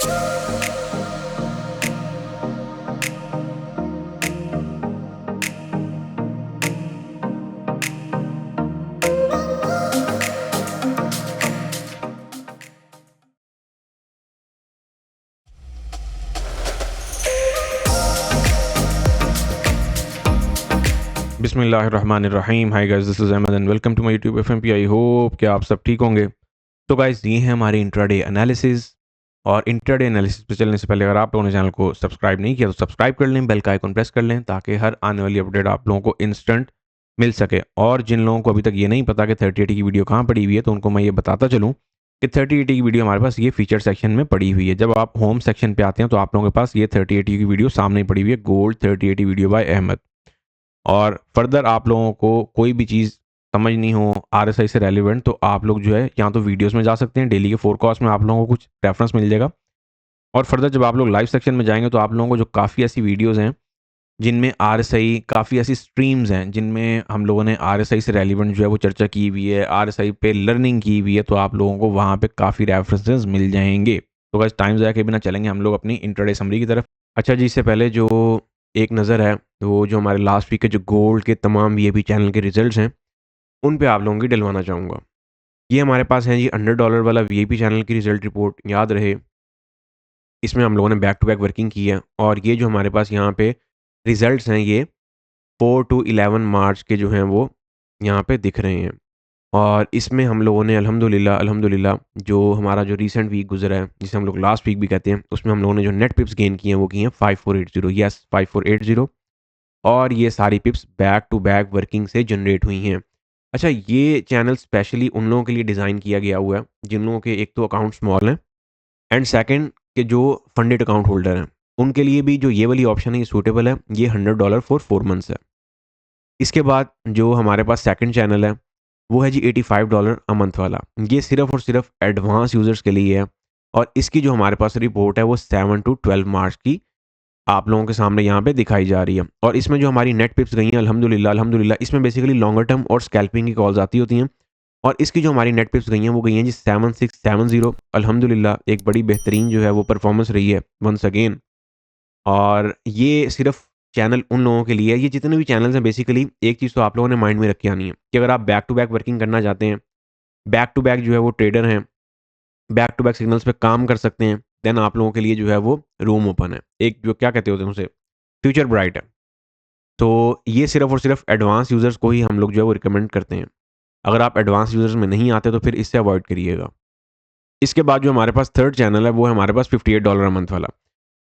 बिस्मिल्लाहिर्रहमानिर्रहीम। Hi guys, this is Ahmed and welcome to my YouTube FMP. I hope कि आप सब ठीक होंगे। तो गाइस, ये है हमारी इंट्राडे एनालिसिस। और इंट्राडे एनालिसिस पे चलने से पहले अगर आप लोगों ने चैनल को सब्सक्राइब नहीं किया तो सब्सक्राइब कर लें, बेल का आइकन प्रेस कर लें ताकि हर आने वाली अपडेट आप लोगों को इंस्टेंट मिल सके। और जिन लोगों को अभी तक ये नहीं पता कि 3080 की वीडियो कहाँ पड़ी हुई है, तो उनको मैं ये बताता चलूँ कि 3080 की वीडियो हमारे पास ये फीचर सेक्शन में पड़ी हुई है। जब आप होम सेक्शन पे आते हैं तो आप लोगों के पास ये 3080 की वीडियो सामने पड़ी हुई है, गोल्ड 3080 वीडियो बाय अहमद। और फर्दर आप लोगों को कोई भी चीज़ समझ नहीं हो आरएसआई से रेलिवेंट, तो आप लोग जो है या तो वीडियोस में जा सकते हैं, डेली के फोरकास्ट में आप लोगों को कुछ रेफरेंस मिल जाएगा। और फर्दर जब आप लोग लाइव सेक्शन में जाएंगे तो आप लोगों को जो काफ़ी ऐसी वीडियोस हैं जिनमें आरएसआई, काफ़ी ऐसी स्ट्रीम्स हैं जिनमें हम लोगों ने आरएसआई से रेलिवेंट जो है वो चर्चा की हुई है, आरएसआई पे लर्निंग की हुई है, तो आप लोगों को वहाँ पे काफ़ी रेफरेंसेस मिल जाएंगे। तो बस टाइम ज़ाया के बिना चलेंगे हम लोग अपनी इंट्राडे समरी की तरफ। अच्छा जी, इससे पहले जो एक नज़र है वो जो हमारे लास्ट वीक के जो गोल्ड के तमाम वीआईपी चैनल के रिजल्ट्स हैं उन पे आप लोगों की डलवाना चाहूँगा। ये हमारे पास है जी $100 वाला वीआईपी चैनल की रिजल्ट रिपोर्ट। याद रहे, इसमें हम लोगों ने बैक टू बैक वर्किंग की है और ये जो हमारे पास यहाँ पे रिजल्ट्स हैं ये 4 टू 11 मार्च के जो हैं वो यहाँ पे दिख रहे हैं। और इसमें हम लोगों ने अल्हम्दुलिल्लाह अल्हम्दुलिल्लाह जो हमारा जो रीसेंट वीक गुजरा है, जिसे हम लोग लास्ट वीक भी कहते हैं, उसमें हम लोगों ने जो नेट पिप्स गेन किए हैं वो किए हैं 5480। यस, 5480। और ये सारी pips back to back working से जनरेट हुई हैं। अच्छा, ये चैनल स्पेशली उन लोगों के लिए डिज़ाइन किया गया हुआ है जिन लोगों के एक तो अकाउंट स्मॉल हैं एंड सेकंड के जो फंडेड अकाउंट होल्डर हैं, उनके लिए भी जो ये वाली ऑप्शन है ये सूटेबल है। ये $100 फॉर 4 मंथ्स है। इसके बाद जो हमारे पास सेकंड चैनल है वो है जी $85 अ मंथ वाला। ये सिर्फ और सिर्फ एडवांस यूज़र्स के लिए है। और इसकी जो हमारे पास रिपोर्ट है वो 7 टू 12 मार्च की आप लोगों के सामने यहाँ पे दिखाई जा रही है। और इसमें जो हमारी नेट पिप्स गई हैं अल्हम्दुलिल्लाह अल्हम्दुलिल्लाह, इसमें बेसिकली लॉन्गर टर्म और स्कैल्पिंग की कॉल्स आती होती हैं। और इसकी जो हमारी नेट पिप्स गई हैं वो गई हैं जी 7670। अल्हम्दुलिल्लाह एक बड़ी बेहतरीन जो है वो परफॉर्मेंस रही है वंस अगेन। और ये सिर्फ चैनल उन लोगों के लिए है, ये जितने भी चैनल्स हैं बेसिकली एक चीज़ तो आप लोगों ने माइंड में रखी आनी है कि अगर आप बैक टू बैक वर्किंग करना चाहते हैं, बैक टू बैक जो है वो ट्रेडर हैं, बैक टू बैक सिग्नल्स पे काम कर सकते हैं, देन आप लोगों के लिए जो है वो रूम ओपन है। एक जो क्या कहते होते हैं उसे, फ्यूचर ब्राइट है। तो ये सिर्फ और सिर्फ एडवांस यूज़र्स को ही हम लोग जो है वो रिकमेंड करते हैं। अगर आप एडवांस यूज़र्स में नहीं आते तो फिर इससे अवॉइड करिएगा। इसके बाद जो हमारे पास थर्ड चैनल है वो है हमारे पास $58 अ मंथ वाला।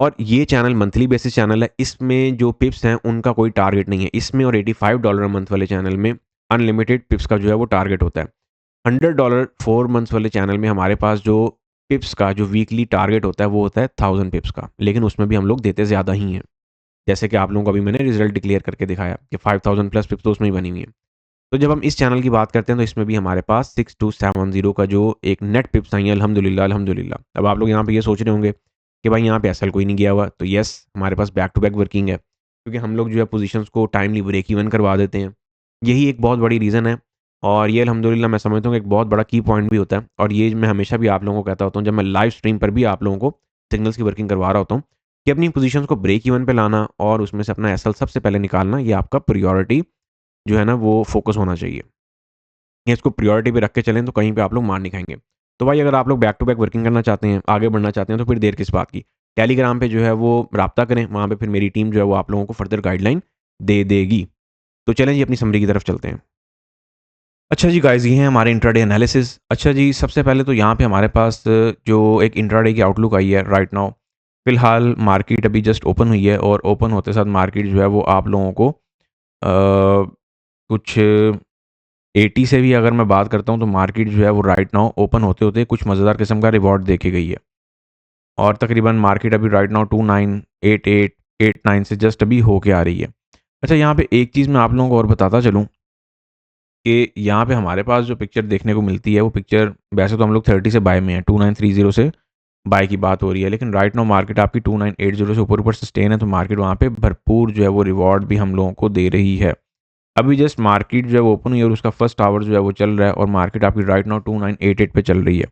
और ये चैनल मंथली बेसिस चैनल है। इसमें जो पिप्स हैं उनका कोई टारगेट नहीं है। इसमें और $85 अ मंथ वाले चैनल में अनलिमिटेड पिप्स का जो है वो टारगेट होता है। $100 4 मंथ्स वाले चैनल में हमारे पास जो पिप्स का जो वीकली टारगेट होता है वो होता है 1000 पिप्स का, लेकिन उसमें भी हम लोग देते ज़्यादा ही हैं। जैसे कि आप लोगों को अभी मैंने रिजल्ट डिक्लेयर करके दिखाया कि 5000 प्लस पिप्स तो उसमें ही बनी हुई है। तो जब हम इस चैनल की बात करते हैं तो इसमें भी हमारे पास 6270 का जो एक नेट पिप्स आई है अल्हम्दुलिल्लाह अल्हम्दुलिल्लाह। अब आप लोग यहाँ पे ये सोच रहे होंगे कि भाई यहाँ पे एसएल कोई नहीं गया हुआ, तो यस, हमारे पास बैक टू बैक वर्किंग है क्योंकि हम लोग जो है पोजीशंस को टाइमली ब्रेक इवन करवा देते हैं। यही एक बहुत बड़ी रीज़न है। और ये अल्हम्दुलिल्लाह मैं समझता हूँ कि एक बहुत बड़ा की पॉइंट भी होता है। और ये मैं हमेशा भी आप लोगों को कहता होता हूँ जब मैं लाइव स्ट्रीम पर भी आप लोगों को सिग्नल्स की वर्किंग करवा रहा होता हूँ कि अपनी पोजीशंस को ब्रेक इवन पे लाना और उसमें से अपना एसएल सबसे पहले निकालना, ये आपका प्रायोरिटी जो है ना वो फोकस होना चाहिए। या इसको प्रायोरिटी पे रख के चलें तो कहीं पे आप लोग मार नहीं खाएँगे। तो भाई अगर आप लोग बैक टू बैक वर्किंग करना चाहते हैं, आगे बढ़ना चाहते हैं, तो फिर देर किस बात की। टेलीग्राम पे जो है वो राब्ता करें, वहाँ पे फिर मेरी टीम जो है वो आप लोगों को फर्दर गाइडलाइन दे देगी। तो चलें जी अपनी समरी की तरफ चलते हैं। अच्छा जी गाइज़, ये है हमारे इंट्राडे एनालिसिस। अच्छा जी, सबसे पहले तो यहाँ पे हमारे पास जो एक इंट्राडे की आउटलुक आई है राइट नाउ। फ़िलहाल मार्केट अभी जस्ट ओपन हुई है और ओपन होते साथ मार्केट जो है वो आप लोगों को कुछ 80 से भी अगर मैं बात करता हूँ तो मार्केट जो है वो राइट नाउ ओपन होते-होते कुछ मज़ेदार किस्म का रिवॉर्ड दे के गई है। और तकरीबन मार्केट अभी राइट नाउ 2988 89 से जस्ट अभी होके आ रही है। अच्छा, यहाँ पे एक चीज़ मैं आप लोगों को और बताता चलूँ कि यहाँ पे हमारे पास जो पिक्चर देखने को मिलती है वो पिक्चर, वैसे तो हम लोग 30 से बाय में है, 2930 से बाय की बात हो रही है, लेकिन राइट नाउ मार्केट आपकी 2980 से ऊपर सस्टेन है, तो मार्केट वहाँ पे भरपूर जो है वो रिवॉर्ड भी हम लोगों को दे रही है। अभी जस्ट मार्केट जो है वो ओपन हुई और उसका फर्स्ट आवर जो है वो चल रहा है और मार्केट आपकी राइट नाउ 2988 पे चल रही है।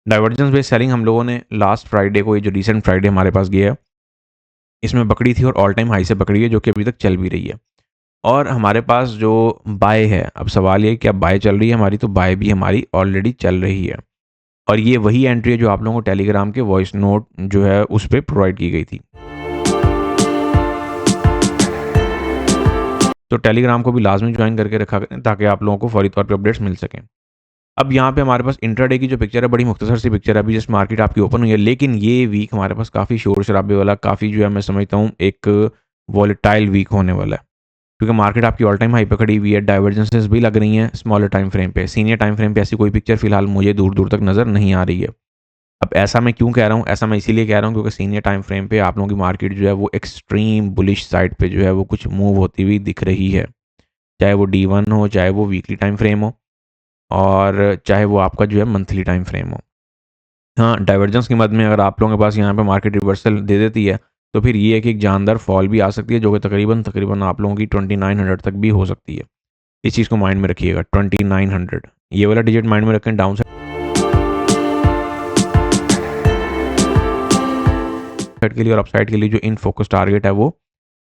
डाइवर्जेंस बेस्ड सेलिंग हम लोगों ने लास्ट फ्राइडे को, ये जो रिसेंट फ्राइडे हमारे पास गया है, इसमें पकड़ी थी और ऑल टाइम हाई से पकड़ी है, जो कि अभी तक चल भी रही है। और हमारे पास जो बाय है, अब सवाल ये है कि अब बाय चल रही है हमारी, तो बाय भी हमारी ऑलरेडी चल रही है। और ये वही एंट्री है जो आप लोगों को टेलीग्राम के वॉइस नोट जो है उस पर प्रोवाइड की गई थी। तो टेलीग्राम को भी लाजमी ज्वाइन करके रखा करें ताकि आप लोगों को फौरी तौर पे अपडेट्स मिल सकें। अब यहाँ पे हमारे पास इंट्राडे की जो पिक्चर है, बड़ी मुख्तसर सी पिक्चर है, अभी जस्ट मार्केट आपकी ओपन हुई है, लेकिन ये वीक हमारे पास काफ़ी शोर शराबे वाला, काफ़ी जो है मैं समझता हूँ एक वॉलेटाइल वीक होने वाला है, क्योंकि मार्केट आपकी ऑल टाइम हाई पे खड़ी हुई है, डाइवर्जेंसेस भी लग रही हैं स्मॉलर टाइम फ्रेम पे। सीनियर टाइम फ्रेम पे ऐसी कोई पिक्चर फिलहाल मुझे दूर दूर तक नज़र नहीं आ रही है। अब ऐसा मैं क्यों कह रहा हूँ, ऐसा मैं इसीलिए कह रहा हूँ क्योंकि सीनियर टाइम फ्रेम पे आप लोगों की मार्केट जो है वो एक्सट्रीम बुलिश साइड पे जो है वो कुछ मूव होती हुई दिख रही है, चाहे वो D1 हो, चाहे वो वीकली टाइम फ्रेम हो, और चाहे वो आपका जो है मंथली टाइम फ्रेम हो। हाँ, डाइवर्जेंस की मद में अगर आप लोगों के पास यहाँ पे मार्केट रिवर्सल दे देती है, तो फिर ये है कि एक जानदार फॉल भी आ सकती है, जो कि तकरीबन तकरीबन आप लोगों की 2900 तक भी हो सकती है। इस चीज़ को माइंड में रखिएगा, 2900 ये वाला डिजिट माइंड में रखें। डाउन साइड के लिए और अपसाइड के लिए जो इन फोकस टारगेट है वो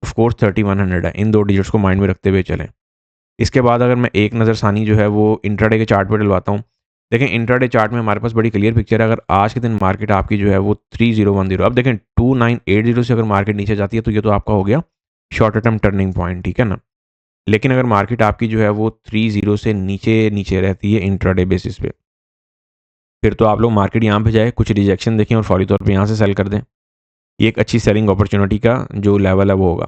ऑफ कोर्स 3100 है। इन दो डिजिट्स को माइंड में रखते हुए चलें। इसके बाद अगर मैं एक नज़र सानी जो है वो इंट्राडे के चार्ट पर डलवाता हूँ, देखें इंट्राडे चार्ट में हमारे पास बड़ी क्लियर पिक्चर है। अगर आज के दिन मार्केट आपकी जो है वो 3010, अब देखें 2980 से अगर मार्केट नीचे जाती है तो ये तो आपका हो गया शॉर्ट टर्म टर्निंग पॉइंट, ठीक है ना। लेकिन अगर मार्केट आपकी जो है वो 30 से नीचे नीचे रहती है इंट्राडे बेसिस पे, फिर तो आप लोग मार्केट यहाँ पे जाए, कुछ रिजेक्शन देखें और फौरी तौर पे यहाँ से सेल कर दें। ये एक अच्छी सेलिंग अपॉर्चुनिटी का जो लेवल है वो होगा।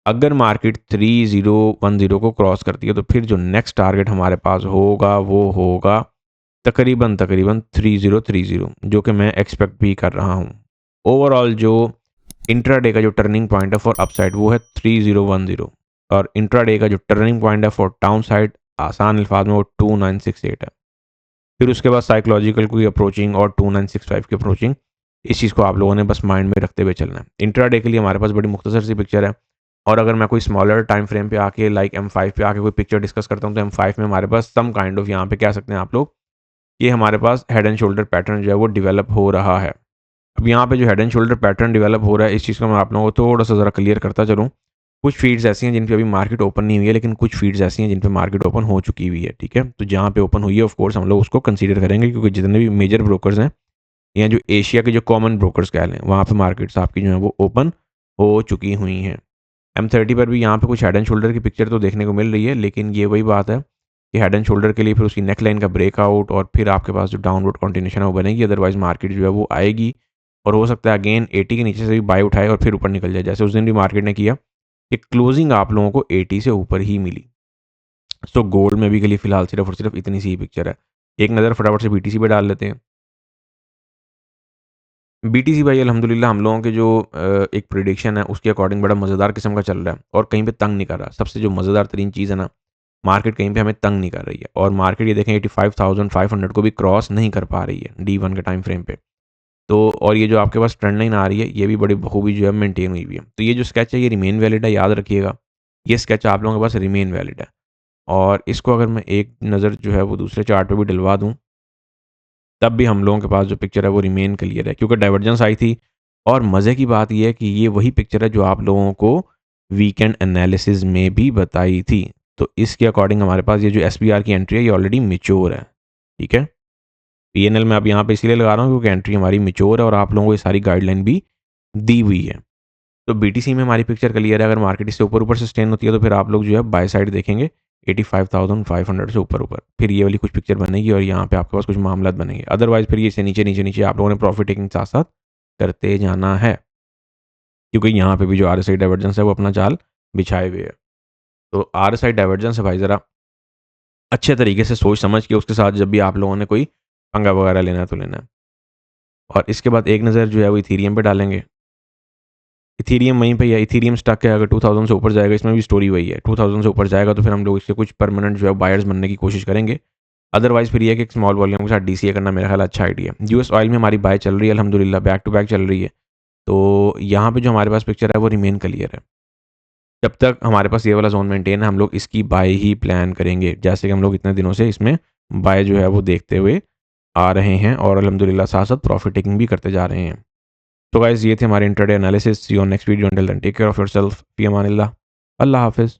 अगर मार्केट 3010 को क्रॉस करती है तो फिर जो नेक्स्ट टारगेट हमारे पास होगा वो होगा तकरीबन तकरीबन 3030, जो कि मैं एक्सपेक्ट भी कर रहा हूँ। ओवरऑल जो इंट्राडे का जो टर्निंग पॉइंट है फॉर अपसाइड वो है 3010, और इंट्राडे का जो टर्निंग पॉइंट है फॉर डाउन साइड आसान अल्फाज में वो 2968 है। फिर उसके बाद साइकोलॉजिकल की अप्रोचिंग और 2965 की अप्रोचिंग, इस चीज़ को आप लोगों ने बस माइंड में रखते हुए चलना है। इंट्राडे के लिए हमारे पास बड़ी मुख्तसर सी पिक्चर है, और अगर मैं कोई स्मॉलर टाइम फ्रेम पे आके लाइक M5 पे आके कोई पिक्चर डिस्कस करता हूँ, तो M5 में हमारे पास सम काइंड ऑफ यहाँ पे कह सकते हैं आप लोग, ये हमारे पास हेड एंड शोल्डर पैटर्न जो है वो डिवेलप हो रहा है। अब यहाँ पे जो head and shoulder pattern develop हो रहा है, इस चीज़ को मैं आप लोगों को थोड़ा सा ज़रा क्लियर करता चलूँ। कुछ फीड्स ऐसी हैं जिन पे अभी मार्केट ओपन नहीं हुई है, लेकिन कुछ फीड्स ऐसी हैं जिन पे मार्केट ओपन हो चुकी हुई है, ठीक है। तो जहाँ पे ओपन हुई है ऑफ कोर्स हम लोग उसको कंसीडर करेंगे, क्योंकि जितने भी मेजर ब्रोकर्स हैं या जो एशिया के जो कॉमन ब्रोकर्स कह लें, वहाँ पे मार्केट्स आपकी जो है वो ओपन हो चुकी हुई हैं। M30 पर भी यहाँ पे कुछ हेड एंड शोल्डर की पिक्चर तो देखने को मिल रही है, लेकिन ये वही बात है कि हेड एंड शोल्डर के लिए फिर उसकी नेक लाइन का ब्रेकआउट और फिर आपके पास जो डाउनवर्ड कंटिन्यूशन है वो बनेगी, अदरवाइज मार्केट जो है वो आएगी और हो सकता है अगेन 80 के नीचे से भी बाय उठाए और फिर ऊपर निकल जाए, जैसे उस दिन भी मार्केट ने किया कि क्लोजिंग आप लोगों को 80 से ऊपर ही मिली। सो गोल्ड में भी के लिए फिलहाल सिर्फ और सिर्फ इतनी सी ही पिक्चर है। एक नज़र फटाफट से BTC पे डाल लेते हैं। BTC भाई अल्हम्दुलिल्लाह हम लोगों के जो एक प्रिडिक्शन है उसके अकॉर्डिंग बड़ा मज़ेदार किस्म का चल रहा है और कहीं पे तंग नहीं कर रहा। सबसे जो मज़ेदार तरीन चीज़ है ना, मार्केट कहीं पे हमें तंग नहीं कर रही है, और मार्केट ये देखें 85,500 को भी क्रॉस नहीं कर पा रही है D1 के टाइम फ्रेम पे। तो और ये जो आपके पास ट्रेंड लाइन आ रही है ये भी बड़ी बखूबी जो है मेंटेन हुई हुई है। तो ये जो स्केच है ये रिमेन वैलिड है, याद रखिएगा। ये स्केच आप लोगों के पास रिमेन वैलिड है, और इसको अगर मैं एक नज़र जो है वो दूसरे चार्ट पे भी डलवा दूँ, तब भी हम लोगों के पास जो पिक्चर है वो रिमेन क्लियर है, क्योंकि डाइवर्जेंस आई थी। और मज़े की बात ये है कि ये वही पिक्चर है जो आप लोगों को वीकेंड एनालिसिस में भी बताई थी। तो इसके अकॉर्डिंग हमारे पास ये जो SBR की एंट्री है ये ऑलरेडी मिच्योर है, ठीक है। PNL में अब यहाँ पे इसीलिए लगा रहा हूँ क्योंकि एंट्री हमारी मिच्योर है और आप लोगों को ये सारी गाइडलाइन भी दी हुई है। तो BTC में हमारी पिक्चर क्लियर है। अगर मार्केट इससे ऊपर ऊपर सस्टेन होती है तो फिर आप लोग जो है बाय साइड देखेंगे 85,500 से ऊपर ऊपर, फिर ये वाली कुछ पिक्चर बनेगी और यहाँ पे आपके पास कुछ मामला बनेंगे। अदरवाइज फिर ये से नीचे नीचे नीचे आप लोगों ने प्रॉफिट टेकिंग साथ साथ करते जाना है, क्योंकि यहाँ पे भी जो RSI डाइवर्जेंस है वो अपना जाल बिछाए हुए है। तो RSI डाइवर्जेंस है भाई, ज़रा अच्छे तरीके से सोच समझ के उसके साथ जब भी आप लोगों ने कोई पंगा वगैरह लेना है तो लेना है। और इसके बाद एक नज़र जो है वो इथीरियम पे डालेंगे। इथीरियम वहीं पे है, इथीरियम स्टक है। अगर 2000 से ऊपर जाएगा, इसमें भी स्टोरी वही है, 2000 से ऊपर जाएगा तो फिर हम लोग इससे कुछ परमानेंट जो है बायर्स बनने की कोशिश करेंगे। अदरवाइज फिर ये है कि एक स्मॉल वॉल्यूम के साथ DCA करना मेरा ख्याल अच्छा आइडिया है। US ऑयल में हमारी बाय चल रही है अल्हम्दुलिल्लाह, बैक टू बैक चल रही है। तो यहाँ पे जो हमारे पास पिक्चर है वो रिमेन क्लियर है। जब तक हमारे पास ये वाला जोन मेंटेन है हम लोग इसकी बाय ही प्लान करेंगे, जैसे कि हम लोग इतने दिनों से इसमें बाय जो है वो देखते हुए आ रहे हैं और अल्हम्दुलिल्लाह साथ साथ प्रॉफिट टेकिंग भी करते जा रहे हैं। तो गाइज़ ये थे हमारे intraday analysis. See you on next video, until then take care of yourself, फी अमानिल्लाह, अल्लाह हाफ़िज़।